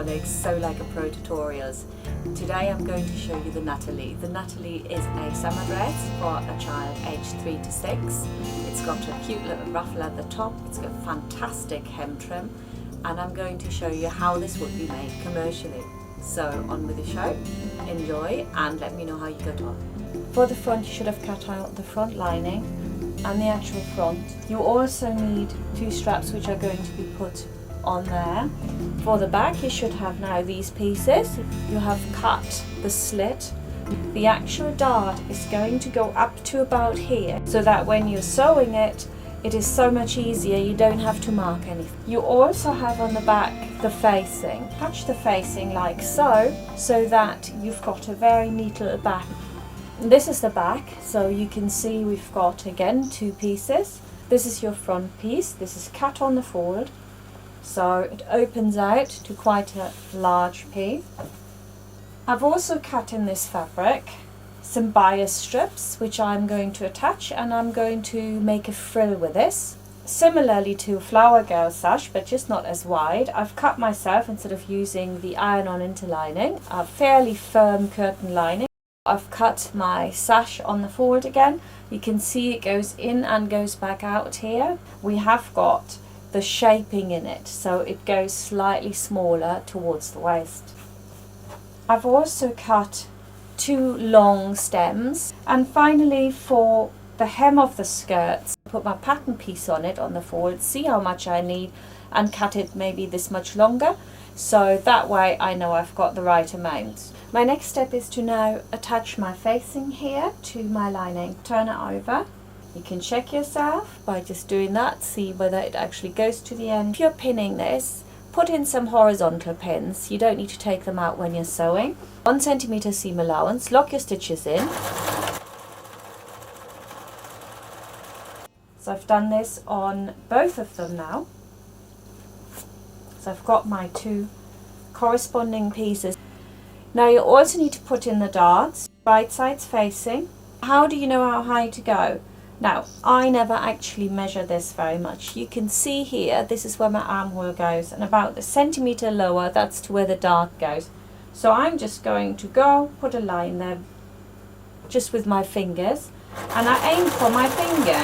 Frolics Sew Like a Pro tutorials. Today I'm going to show you the Natalie. The Natalie is a summer dress for a child aged 3 to 6. It's got a cute little ruffle at the top, it's got fantastic hem trim, and I'm going to show you how this would be made commercially. So on with the show, enjoy and let me know how you got on. For the front you should have cut out the front lining and the actual front. You also need 2 straps which are going to be put on there. For the back you should have now these pieces. You have cut the slit. The actual dart is going to go up to about here, so that when you're sewing it, it is so much easier, you don't have to mark anything. You also have on the back the facing. Touch the facing like so that you've got a very neat little back. This is the back, so you can see we've got again 2 pieces. This is your front piece, this is cut on the fold, so it opens out to quite a large piece. I've also cut in this fabric some bias strips which I'm going to attach, and I'm going to make a frill with this. Similarly to a flower girl sash, but just not as wide, I've cut myself, instead of using the iron-on interlining, a fairly firm curtain lining. I've cut my sash on the fold again. You can see it goes in and goes back out here. We have got the shaping in it, so it goes slightly smaller towards the waist. I've also cut 2 long stems, and finally for the hem of the skirts, put my pattern piece on it on the fold, see how much I need, and cut it maybe this much longer, so that way I know I've got the right amount. My next step is to now attach my facing here to my lining. Turn it over. You can check yourself by just doing that, see whether it actually goes to the end. If you're pinning this, put in some horizontal pins. You don't need to take them out when you're sewing. 1 centimeter seam allowance, lock your stitches in. So I've done this on both of them now. So I've got my 2 corresponding pieces. Now you also need to put in the darts, right sides facing. How do you know how high to go? Now, I never actually measure this very much. You can see here, this is where my armhole goes, and about a centimeter lower, that's to where the dart goes. So I'm just going to go, put a line there, just with my fingers, and I aim for my finger.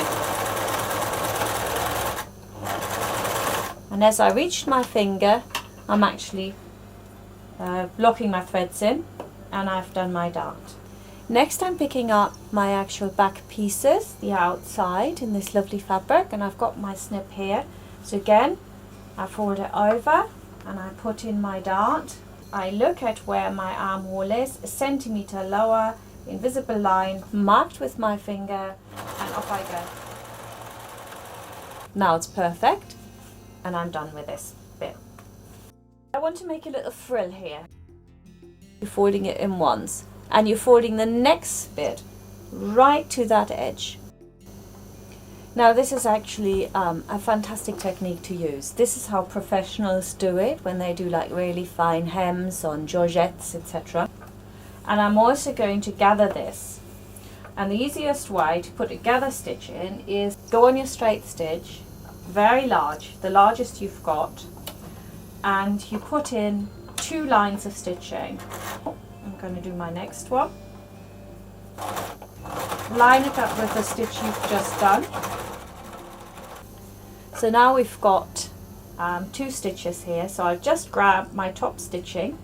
And as I reach my finger, I'm actually locking my threads in, and I've done my dart. Next I'm picking up my actual back pieces, the outside, in this lovely fabric, and I've got my snip here. So again, I fold it over and I put in my dart. I look at where my armhole is, a centimeter lower, invisible line, marked with my finger, and off I go. Now it's perfect, and I'm done with this bit. I want to make a little frill here. You're folding it in once, and you're folding the next bit right to that edge. Now this is actually a fantastic technique to use. This is how professionals do it when they do like really fine hems on georgettes, etc. And I'm also going to gather this. And the easiest way to put a gather stitch in is go on your straight stitch, very large, the largest you've got, and you put in 2 lines of stitching. I'm going to do my next one. Line it up with the stitch you've just done. So now we've got 2 stitches here, so I've just grabbed my top stitching.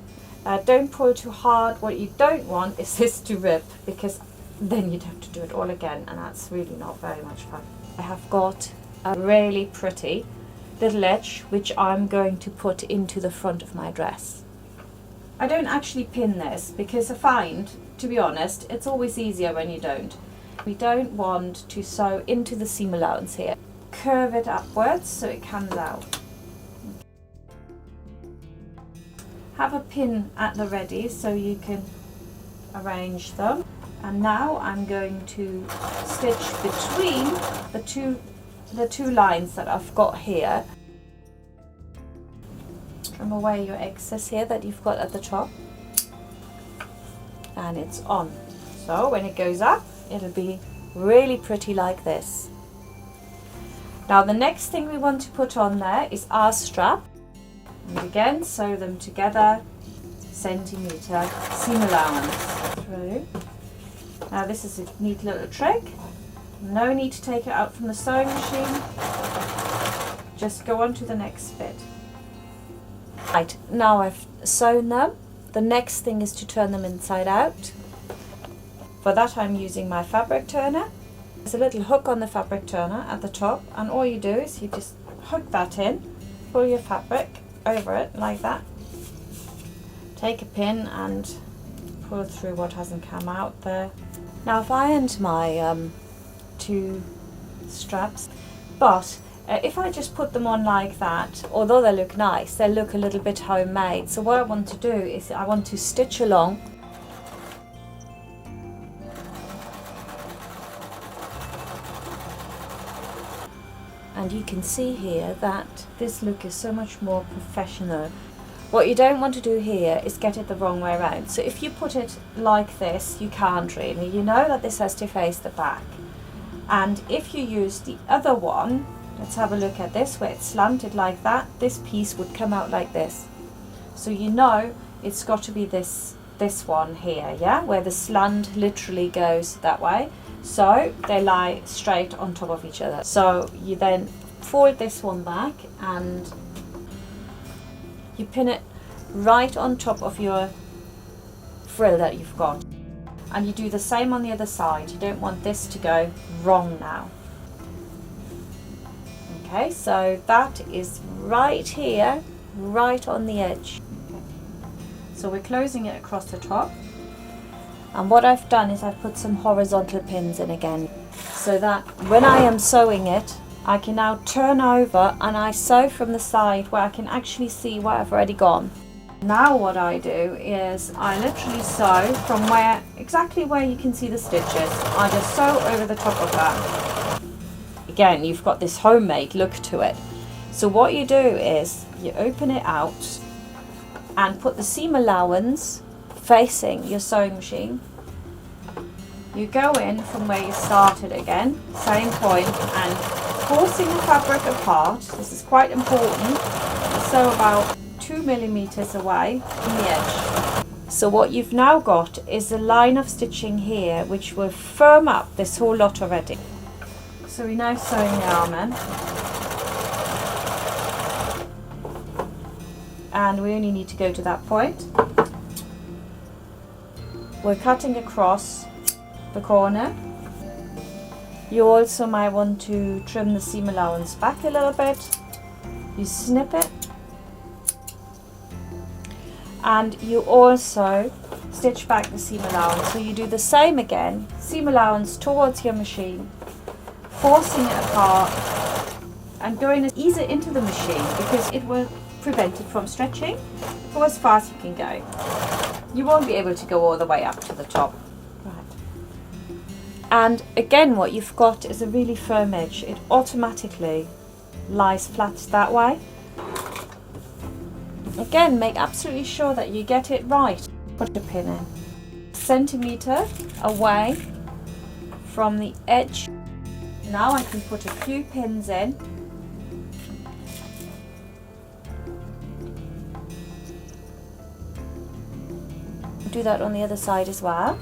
Don't pull too hard. What you don't want is this to rip, because then you'd have to do it all again, and that's really not very much fun. I have got a really pretty little edge which I'm going to put into the front of my dress. I don't actually pin this because I find, to be honest, it's always easier when you don't. We don't want to sew into the seam allowance here. Curve it upwards so it comes out. Have a pin at the ready so you can arrange them. And now I'm going to stitch between the two lines that I've got here. Trim away your excess here that you've got at the top, and it's on. So when it goes up, it'll be really pretty like this. Now the next thing we want to put on there is our strap. And again, sew them together, centimetre seam allowance through. Now this is a neat little trick. No need to take it out from the sewing machine. Just go on to the next bit. Right, now I've sewn them. The next thing is to turn them inside out. For that I'm using my fabric turner. There's a little hook on the fabric turner at the top, and all you do is you just hook that in, pull your fabric over it like that. Take a pin and pull through what hasn't come out there. Now I've ironed my two straps, but if I just put them on like that, although they look nice, they look a little bit homemade. So what I want to do is I want to stitch along. And you can see here that this look is so much more professional. What you don't want to do here is get it the wrong way around. So if you put it like this, you can't really. You know that this has to face the back. And if you use the other one, let's have a look at this, where it's slanted like that, this piece would come out like this. So you know it's got to be this one here, yeah, where the slant literally goes that way. So they lie straight on top of each other. So you then fold this one back and you pin it right on top of your frill that you've got. And you do the same on the other side. You don't want this to go wrong now. Okay, so that is right here, right on the edge. So we're closing it across the top. And what I've done is I've put some horizontal pins in again, so that when I am sewing it, I can now turn over and I sew from the side where I can actually see where I've already gone. Now what I do is I literally sew from exactly where you can see the stitches. I just sew over the top of that. Again, you've got this homemade look to it. So what you do is you open it out and put the seam allowance facing your sewing machine. You go in from where you started again, same point, and forcing the fabric apart. This is quite important. Sew about 2 millimeters away from the edge. So what you've now got is a line of stitching here which will firm up this whole lot already. So we're now sewing the arm in, and we only need to go to that point. We're cutting across the corner. You also might want to trim the seam allowance back a little bit. You snip it, and you also stitch back the seam allowance. So you do the same again, seam allowance towards your machine, forcing it apart and going to ease it into the machine because it will prevent it from stretching. Go as far as you can go. You won't be able to go all the way up to the top. Right. And again, what you've got is a really firm edge. It automatically lies flat that way. Again, make absolutely sure that you get it right. Put the pin in. Centimetre away from the edge. Now I can put a few pins in. Do that on the other side as well.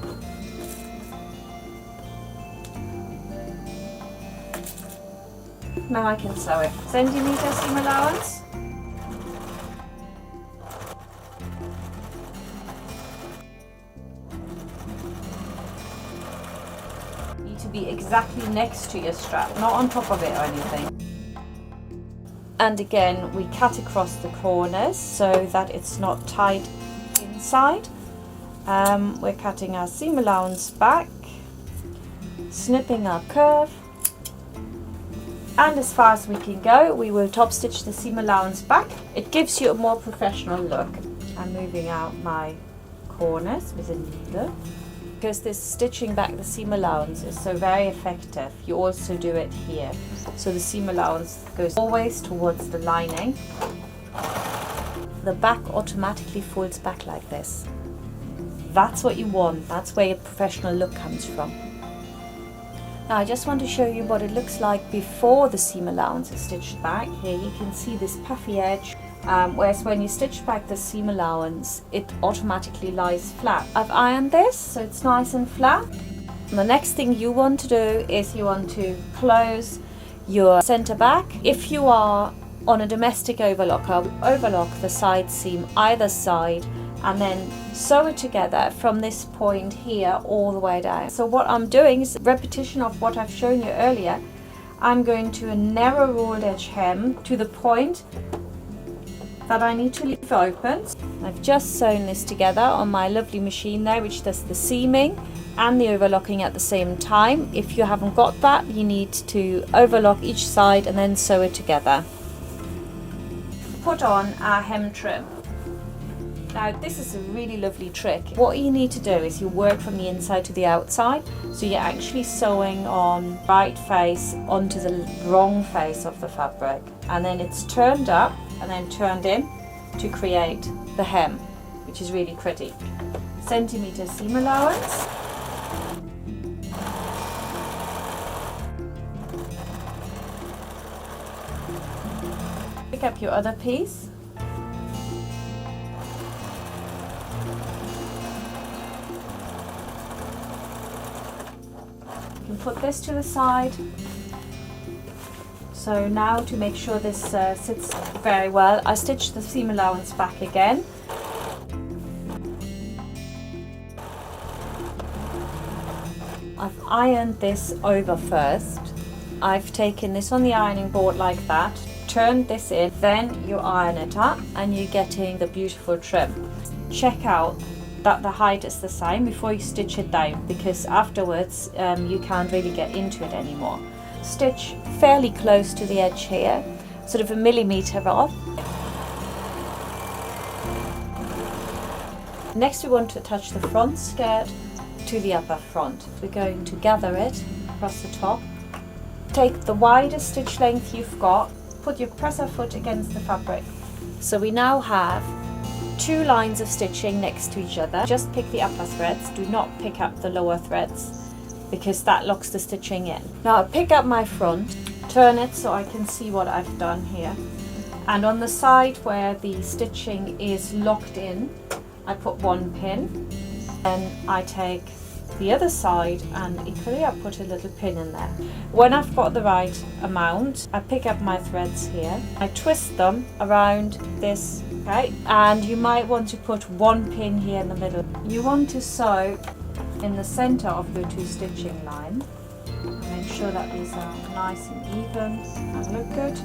Now I can sew it. Centimetre seam allowance. Need to be exactly next to your strap, not on top of it or anything. And again, we cut across the corners so that it's not tied inside. We're cutting our seam allowance back, snipping our curve, and as far as we can go, we will top stitch the seam allowance back. It gives you a more professional look. I'm moving out my corners with a needle because this stitching back the seam allowance is so very effective. You also do it here, so the seam allowance goes always towards the lining. The back automatically folds back like this. That's what you want. That's where your professional look comes from. Now I just want to show you what it looks like before the seam allowance is stitched back. Here you can see this puffy edge whereas when you stitch back the seam allowance, it automatically lies flat. I've ironed this so it's nice and flat. And the next thing you want to do is you want to close your center back. If you are on a domestic overlocker, overlock the side seam either side and then sew it together from this point here all the way down. So what I'm doing is a repetition of what I've shown you earlier. I'm going to a narrow rolled edge hem to the point that I need to leave open. I've just sewn this together on my lovely machine there, which does the seaming and the overlocking at the same time. If you haven't got that, you need to overlock each side and then sew it together. Put on our hem trim. Now this is a really lovely trick. What you need to do is you work from the inside to the outside, so you're actually sewing on right face onto the wrong face of the fabric, and then it's turned up and then turned in to create the hem, which is really pretty. Centimeter seam allowance. Pick up your other piece. You can put this to the side. So now to make sure this sits very well, I stitch the seam allowance back again. I've ironed this over first. I've taken this on the ironing board like that, turned this in, then you iron it up and you're getting the beautiful trim. Check out that the height is the same before you stitch it down, because afterwards you can't really get into it anymore. Stitch fairly close to the edge here, sort of a millimetre off. Next we want to attach the front skirt to the upper front. We're going to gather it across the top. Take the widest stitch length you've got, put your presser foot against the fabric. So we now have two lines of stitching next to each other. Just pick the upper threads, do not pick up the lower threads, because that locks the stitching in. Now I pick up my front, turn it so I can see what I've done here, and on the side where the stitching is locked in, I put one pin, and I take the other side and equally I put a little pin in there. When I've got the right amount, I pick up my threads here, I twist them around this, okay, and you might want to put one pin here in the middle. You want to sew in the center of your two stitching line. Make sure that these are nice and even and look good.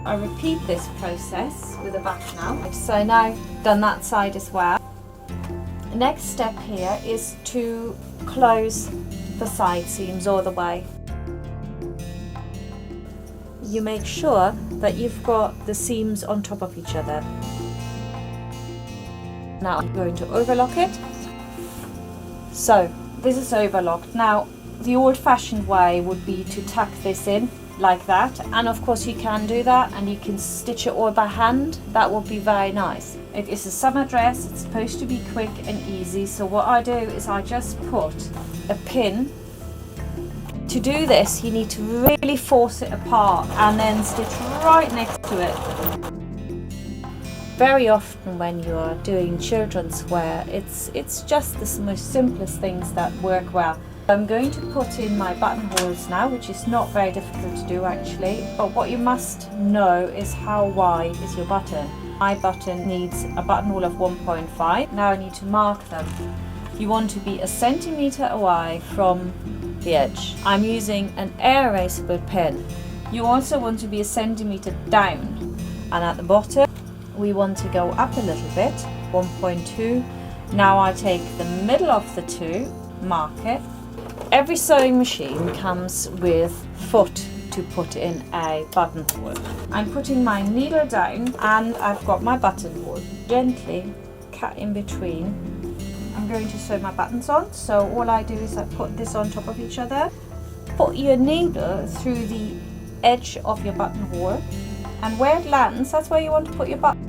I repeat this process with the back now. So now I've done that side as well. The next step here is to close the side seams all the way. You make sure that you've got the seams on top of each other. Now I'm going to overlock it. So this is overlocked. Now the old-fashioned way would be to tuck this in like that, and of course you can do that and you can stitch it all by hand. That would be very nice. It is a summer dress, it's supposed to be quick and easy, so what I do is I just put a pin. To do this you need to really force it apart and then stitch right next to it. Very often when you're doing children's wear, it's just the most simplest things that work well. I'm going to put in my buttonholes now, which is not very difficult to do actually, but what you must know is how wide is your button. My button needs a buttonhole of 1.5. Now I need to mark them. You want to be a centimetre away from the edge. I'm using an air erasable pen. You also want to be a centimetre down, and at the bottom we want to go up a little bit, 1.2. Now I take the middle of the two, mark it. Every sewing machine comes with foot to put in a buttonhole. I'm putting my needle down and I've got my buttonhole. Gently cut in between. I'm going to sew my buttons on, so all I do is I put this on top of each other. Put your needle through the edge of your buttonhole, and where it lands, that's where you want to put your button.